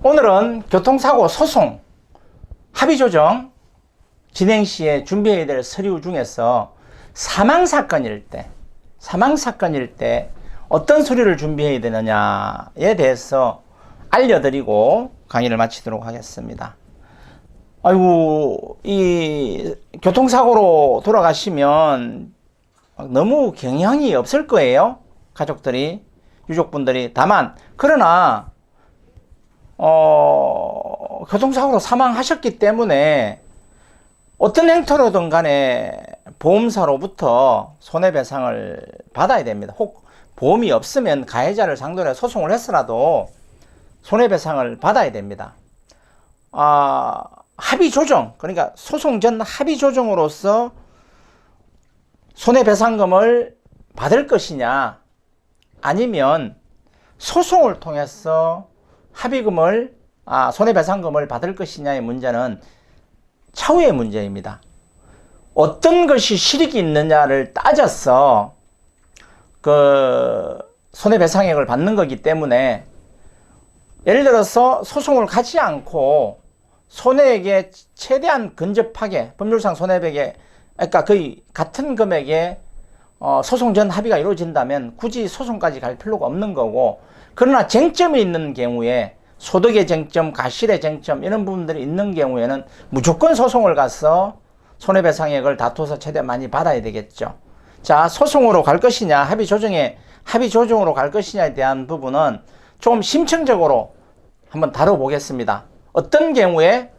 오늘은 교통사고 소송 합의조정 진행 시에 준비해야 될 서류 중에서 사망사건일 때 어떤 서류를 준비해야 되느냐에 대해서 알려드리고 강의를 마치도록 하겠습니다. 아이고, 이 교통사고로 돌아가시면 너무 경향이 없을 거예요. 가족들이, 유족분들이. 다만, 그러나, 교통사고로 사망하셨기 때문에 어떤 행태로든 간에 보험사로부터 손해배상을 받아야 됩니다. 혹 보험이 없으면 가해자를 상대로 해 소송을 했으라도 손해배상을 받아야 됩니다. 합의조정, 그러니까 소송 전 합의조정으로서 손해배상금을 받을 것이냐, 아니면 소송을 통해서 합의금을, 손해배상금을 받을 것이냐의 문제는 차후의 문제입니다. 어떤 것이 실익이 있느냐를 따져서 그 손해배상액을 받는 거기 때문에, 예를 들어서 소송을 가지 않고 손해액에 최대한 근접하게 법률상 손해액에, 그러니까 거의 같은 금액의 소송 전 합의가 이루어진다면 굳이 소송까지 갈 필요가 없는 거고, 그러나 쟁점이 있는 경우에 소득의 쟁점, 가실의 쟁점 이런 부분들이 있는 경우에는 무조건 소송을 가서 손해배상액을 다투어서 최대한 많이 받아야 되겠죠. 자, 소송으로 갈 것이냐, 합의조정으로 갈 것이냐에 대한 부분은 조금 심층적으로 한번 다뤄보겠습니다. 어떤 경우에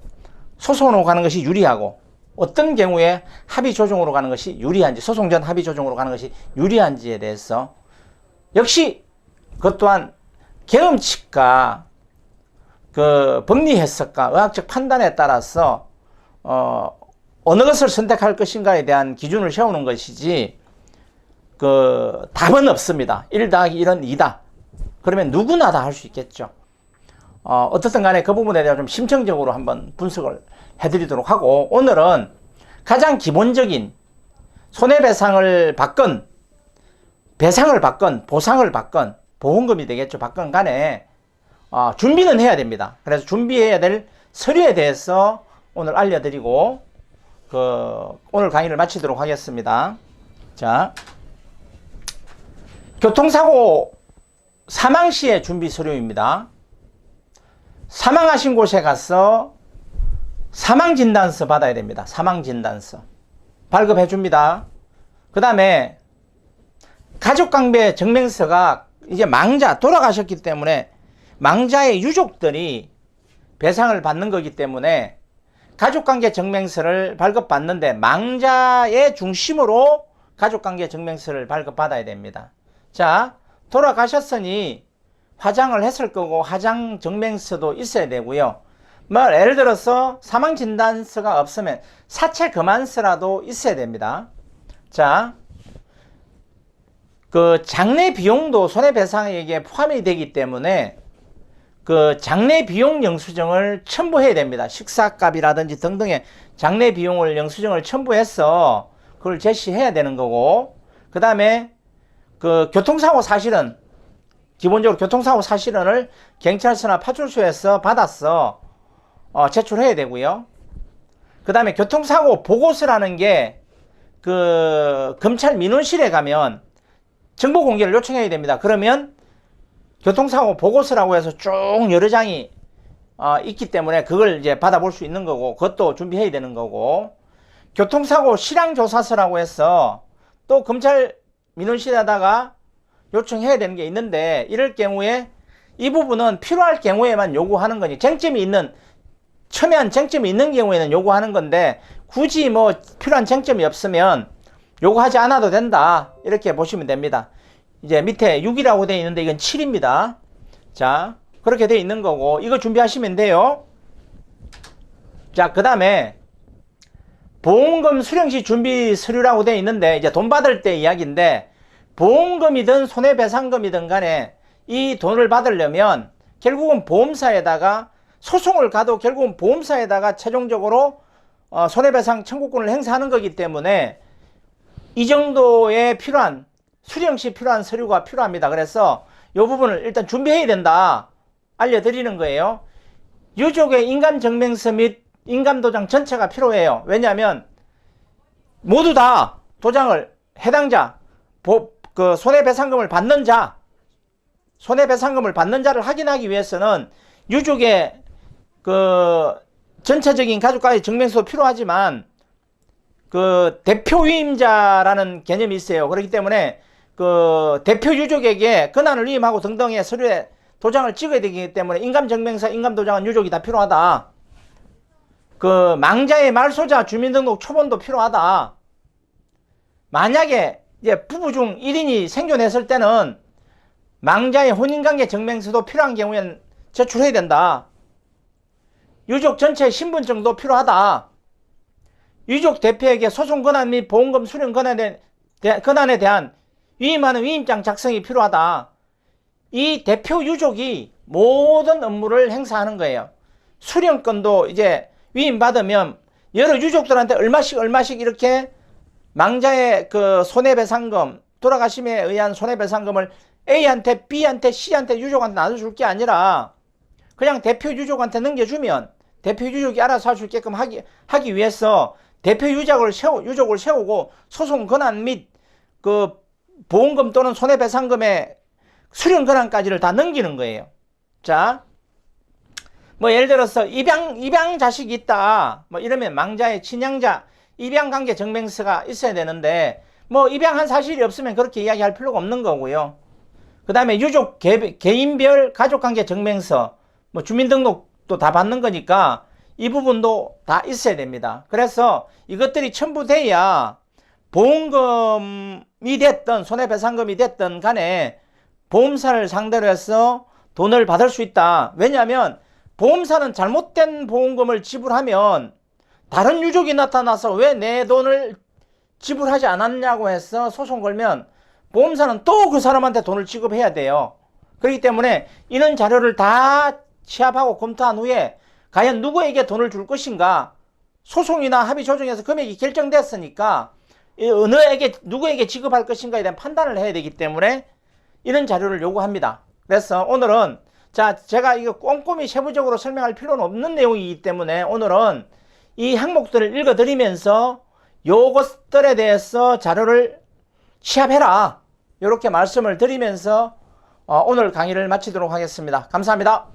소송으로 가는 것이 유리하고 어떤 경우에 합의조정으로 가는 것이 유리한지, 소송 전 합의조정으로 가는 것이 유리한지에 대해서, 역시 그것 또한 경험칙과 그 법리 해석과 의학적 판단에 따라서 어느 것을 선택할 것인가에 대한 기준을 세우는 것이지, 그 답은 없습니다. 1 더하기 1은 2다. 그러면 누구나 다 할 수 있겠죠. 어떻든 간에 그 부분에 대해서 좀 심층적으로 한번 분석을 해드리도록 하고, 오늘은 가장 기본적인 손해배상을 받건 배상을 받건 보상을 받건 보험금이 되겠죠. 받건 간에 준비는 해야 됩니다. 그래서 준비해야 될 서류에 대해서 오늘 알려드리고 오늘 강의를 마치도록 하겠습니다. 자, 교통사고 사망 시의 준비 서류입니다. 사망하신 곳에 가서 사망진단서 받아야 됩니다. 사망진단서 발급해 줍니다. 그 다음에 가족관계 증명서가, 이제 망자 돌아가셨기 때문에 망자의 유족들이 배상을 받는 거기 때문에 가족관계 증명서를 발급받는데 망자의 중심으로 가족관계 증명서를 발급받아야 됩니다. 자, 돌아가셨으니 화장을 했을 거고 화장 증명서도 있어야 되고요. 예를 들어서 사망진단서가 없으면 사체 검안서라도 있어야 됩니다. 자, 그 장례 비용도 손해배상액에 포함이 되기 때문에 그 장례 비용 영수증을 첨부해야 됩니다. 식사값이라든지 등등의 장례 비용을 영수증을 첨부해서 그걸 제시해야 되는 거고, 그 다음에 그 교통사고 사실은, 기본적으로 교통사고 사실은을 경찰서나 파출소에서 받아서 제출해야 되고요. 그 다음에 교통사고 보고서라는 게 그 검찰 민원실에 가면 정보 공개를 요청해야 됩니다. 그러면 교통사고 보고서라고 해서 쭉 여러 장이 있기 때문에 그걸 이제 받아볼 수 있는 거고, 그것도 준비해야 되는 거고, 교통사고 실황조사서라고 해서 또 검찰 민원실에다가 요청해야 되는 게 있는데, 이럴 경우에 이 부분은 필요할 경우에만 요구하는 거니, 첨예한 쟁점이 있는 경우에는 요구하는 건데, 굳이 뭐 필요한 쟁점이 없으면 요구하지 않아도 된다, 이렇게 보시면 됩니다. 이제 밑에 6이라고 되어 있는데 이건 7입니다. 자, 그렇게 되어 있는 거고, 이거 준비하시면 돼요. 자, 그 다음에 보험금 수령시 준비 서류라고 되어 있는데, 이제 돈 받을 때 이야기인데, 보험금이든 손해배상금이든 간에 이 돈을 받으려면 결국은 보험사에다가 소송을 가도 결국은 보험사에다가 최종적으로 손해배상 청구권을 행사하는 거기 때문에 이 정도의 필요한, 수령시 필요한 서류가 필요합니다. 그래서 이 부분을 일단 준비해야 된다 알려드리는 거예요. 유족의 인감증명서 및 인감도장 전체가 필요해요. 왜냐하면 모두 다 도장을 해당자, 그 손해배상금을 받는 자, 손해배상금을 받는 자를 확인하기 위해서는 유족의 그 전체적인 가족과의 증명서도 필요하지만 그 대표 위임자라는 개념이 있어요. 그렇기 때문에 그 대표 유족에게 권한을 위임하고 등등의 서류에 도장을 찍어야 되기 때문에 인감증명서, 인감도장은 유족이 다 필요하다. 그 망자의 말소자 주민등록 초본도 필요하다. 만약에 이제 부부 중 1인이 생존했을 때는 망자의 혼인관계 증명서도 필요한 경우에는 제출해야 된다. 유족 전체의 신분증도 필요하다. 유족 대표에게 소송 권한 및 보험금 수령 권한에 대한 위임하는 위임장 작성이 필요하다. 이 대표 유족이 모든 업무를 행사하는 거예요. 수령권도 이제 위임받으면 여러 유족들한테 얼마씩 이렇게 망자의 그 손해배상금, 돌아가심에 의한 손해배상금을 A한테, B한테, C한테, 유족한테 나눠줄 게 아니라 그냥 대표 유족한테 넘겨주면 대표 유족이 알아서 할 수 있게끔 하기 위해서 대표 유족을 세우고 소송 권한 및 그 보험금 또는 손해배상금의 수령 권한까지를 다 넘기는 거예요. 자, 뭐 예를 들어서 입양 자식이 있다. 뭐 이러면 망자의 친양자 입양관계 증명서가 있어야 되는데 뭐 입양한 사실이 없으면 그렇게 이야기할 필요가 없는 거고요. 그 다음에 유족 개인별 가족관계 증명서, 뭐 주민등록도 다 받는 거니까 이 부분도 다 있어야 됩니다. 그래서 이것들이 첨부돼야 보험금이 됐든 손해배상금이 됐든 간에 보험사를 상대로 해서 돈을 받을 수 있다. 왜냐하면 보험사는 잘못된 보험금을 지불하면 다른 유족이 나타나서 왜 내 돈을 지불하지 않았냐고 해서 소송 걸면 보험사는 또 그 사람한테 돈을 지급해야 돼요. 그렇기 때문에 이런 자료를 다 취합하고 검토한 후에 과연 누구에게 돈을 줄 것인가, 소송이나 합의 조정에서 금액이 결정됐으니까 누구에게 지급할 것인가에 대한 판단을 해야 되기 때문에 이런 자료를 요구합니다. 그래서 오늘은 제가 이거 꼼꼼히 세부적으로 설명할 필요는 없는 내용이기 때문에 오늘은 이 항목들을 읽어드리면서 요것들에 대해서 자료를 취합해라, 이렇게 말씀을 드리면서 오늘 강의를 마치도록 하겠습니다. 감사합니다.